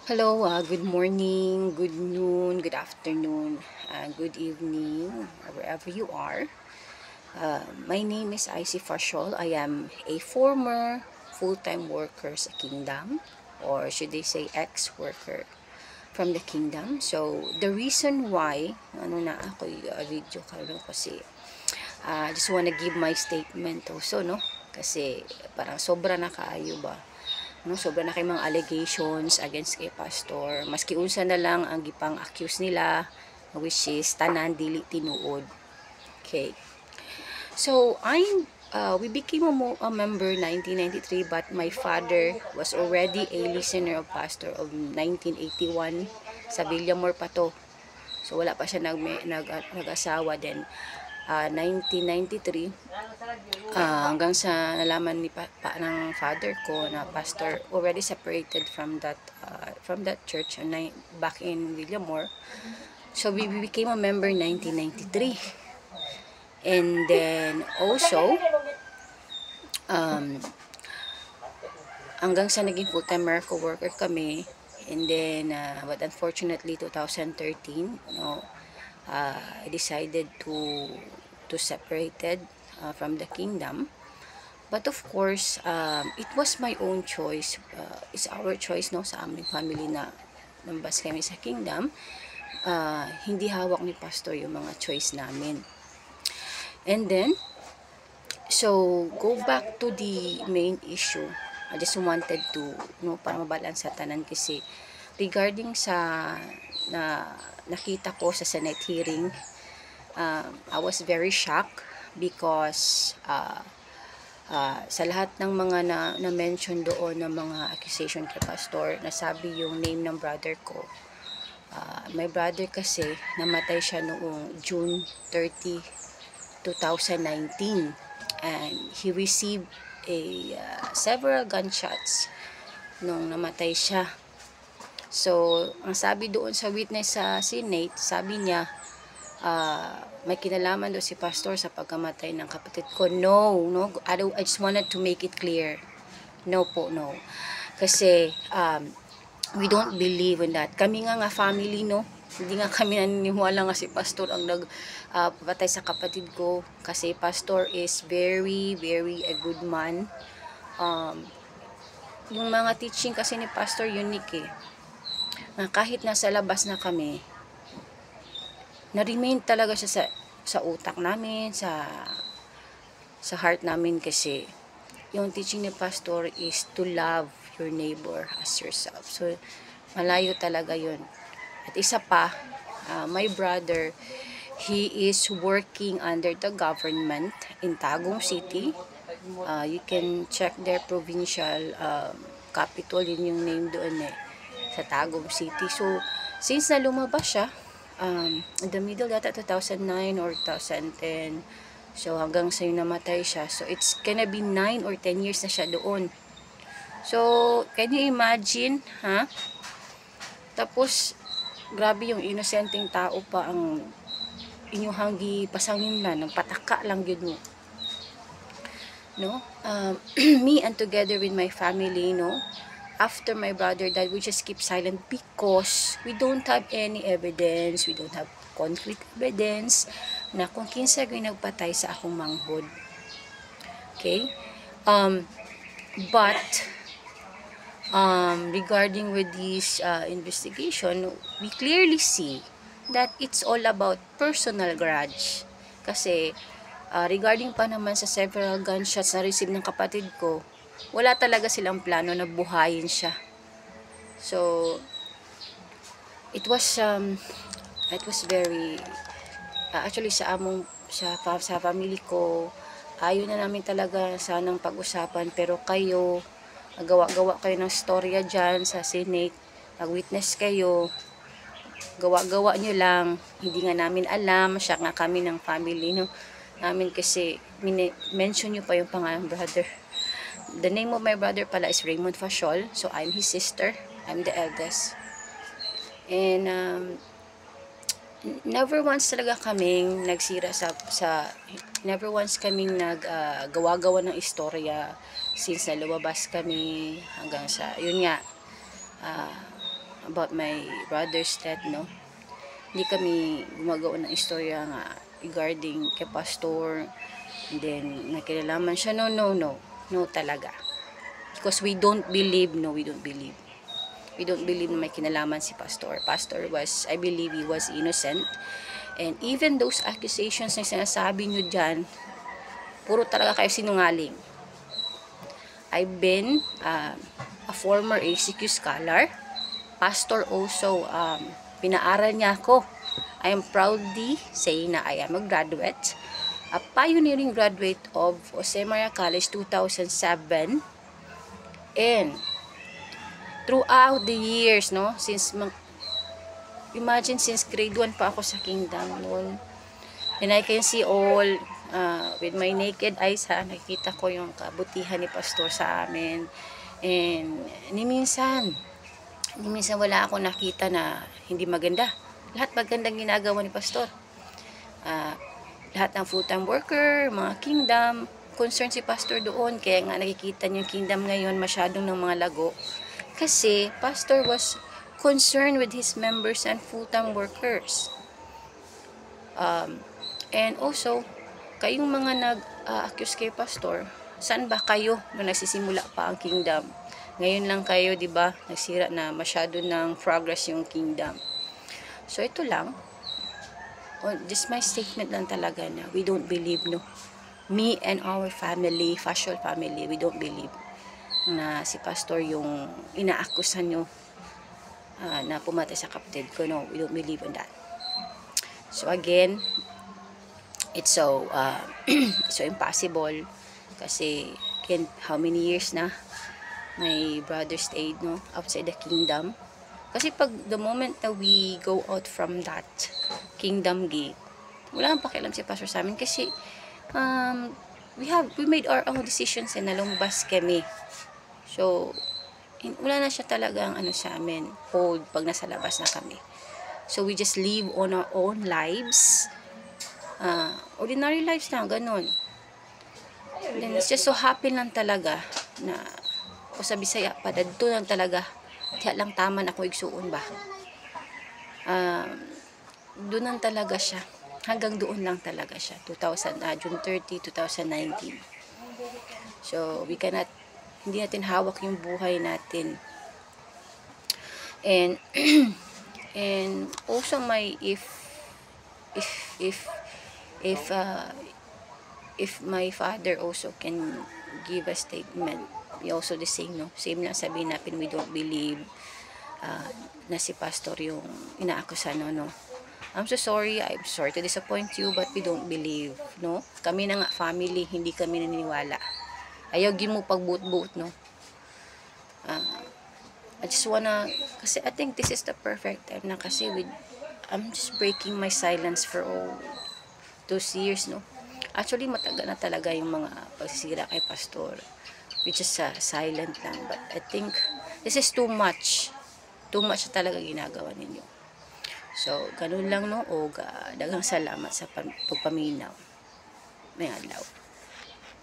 Hello, good morning, good noon, good afternoon, good evening, wherever you are. My name is Icy Fashol. I am a former full-time worker sa Kingdom, or should they say ex-worker from the Kingdom. So, the reason why, ako video karon kasi, I just wanna give my statement also, no? Kasi parang sobra na kaayo ba? No, sobra na kay mga allegations against kay pastor, maski unsa na lang ang gipang accuse nila, which is tanan dili tinuod. Okay, so we became a member 1993, but my father was already a listener of pastor of 1981 sa Villamor pa to. So wala pa siya nag-asawa din. 1993 hanggang sa nalaman ni ng father ko na pastor already separated from that church back in Villamor. So we became a member 1993. And then also um, hanggang sa naging full-time miracle worker kami. And then but unfortunately 2013, I decided to separated from the kingdom. But of course, it was my own choice. It's our choice, no, sa aming family na nambas kami sa kingdom. Hindi hawak ni pastor yung mga choice namin. And then, so go back to the main issue. I just wanted to, no, para mabalance sa tanan kasi regarding sa na nakita ko sa Senate hearing, I was very shocked because sa lahat ng mga na-mention doon ng mga accusation kay pastor, nasabi yung name ng brother ko. My brother kasi, namatay siya noong June 30, 2019. And he received several gunshots nung namatay siya. So, ang sabi doon sa witness sa Senate, sabi niya, may kinalaman daw si pastor sa pagkamatay ng kapatid ko. No, I just wanted to make it clear. No po, no. Kasi we don't believe in that. Kami nga family, no. Hindi nga kami naniniwala nga si pastor ang nagpatay sa kapatid ko. Kasi pastor is very, very a good man. Yung mga teaching kasi ni pastor unique eh. Na kahit nasa labas na kami, na-remain talaga siya sa utak namin, sa heart namin kasi yung teaching ni pastor is to love your neighbor as yourself. So, malayo talaga yun. At isa pa, my brother, he is working under the government in Tagum City. You can check their provincial capital, yun yung name doon sa Tagum City. So, since na lumabas siya, in the middle data 2009 or 2010, so hanggang sa yung namatay siya, so it's gonna be 9 or 10 years na siya doon. So, can you imagine, ha? Tapos, grabe yung inosenteng tao pa ang inyong hanggi pasangin na, nagpataka lang yun mo. No? Me and together with my family, no? After my brother died, we just keep silent because we don't have any evidence, we don't have concrete evidence na kung kinsa gyud nagpatay sa akong manghod. Okay? But regarding with this investigation, we clearly see that it's all about personal grudge. Kasi regarding pa naman sa several gunshots na receive ng kapatid ko, wala talaga silang plano na buhayin siya. So, it was very actually sa family ko, ayaw na namin talaga sanang pag-usapan, pero kayo gawa-gawa kayo ng storya dyan sa Senate, nag-witness kayo, gawa-gawa nyo lang, hindi nga namin alam, siya nga kami ng family namin kasi mention nyo pa yung pangalan brother. The name of my brother pala is Raymond Fashol, so I'm his sister, I'm the eldest. And never once talaga kaming nagsira never once kaming gawa-gawa ng istorya since na lumabas kami hanggang sa yun nga about my brother's death, no? Hindi kami gumagawa ng istorya nga regarding kay pastor, and then nakinalaman siya. No, no, no. No talaga. Because we don't believe, no, we don't believe. We don't believe na may kinalaman si pastor. Pastor was, I believe he was innocent. And even those accusations na sinasabi nyo dyan, puro talaga kayo sinungaling. I've been a former ACQ scholar. Pastor also, pinaaral niya ako. I am proudly saying na I am a graduate. A pioneering graduate of Jose Maria College 2007. And throughout the years, no, imagine since grade 1 pa ako sa Kingdom noon. And I can see all with my naked eyes, nakikita ko yung kabutihan ni pastor sa amin. And ni minsan wala akong nakita na hindi maganda. Lahat magandang ginagawa ni pastor. Lahat ng full-time worker, mga Kingdom, concern si pastor doon. Kaya nga nakikita niyo yung Kingdom ngayon masyadong ng mga lago. Kasi pastor was concerned with his members and full-time workers. And also, kayong mga nag-accuse kay pastor, saan ba kayo nung nagsisimula pa ang Kingdom? Ngayon lang kayo, di ba, nagsira na masyado ng progress yung Kingdom. So ito lang, just my statement lang talaga na we don't believe, no. Me and our family, Fashol family, we don't believe na si pastor yung inaakusan nyo na pumatay sa kapatid ko. No, we don't believe on that. So again, it's so so impossible kasi again, how many years na my brother stayed, no, outside the Kingdom. Kasi pag the moment na we go out from that Kingdom gate, wala nang pakialam si pastor sa amin kasi we made our own decisions and nalumbas kami. So wala na siya talagang sa amin, hold pag nasa labas na kami. So we just live on our own lives, ordinary lives lang, ganun. Then it's just so happy lang talaga na o sa Bisaya pa, dadto lang talaga tiya lang taman ako igsuon ba. Doon lang talaga siya, hanggang doon lang talaga siya, June 30, 2019. So we cannot, hindi natin hawak yung buhay natin. And and also if my father also can give a statement, we also the same, no, same lang sabihin natin, we don't believe na si pastor yung inaakusan, no. I'm sorry to disappoint you, but we don't believe, no. Kami na nga family, hindi kami naniniwala. Ayaw mo pagbuot-buot, no. I just wanna, kasi I think this is the perfect time na kasi I'm just breaking my silence for all those years, no. Actually, matagal na talaga yung mga pagsisira kay pastor. We just silent lang. But I think this is too much. Too much talaga ginagawa ninyo. So, ganun lang, no. O, daghang salamat sa pagpaminaw. May adlaw.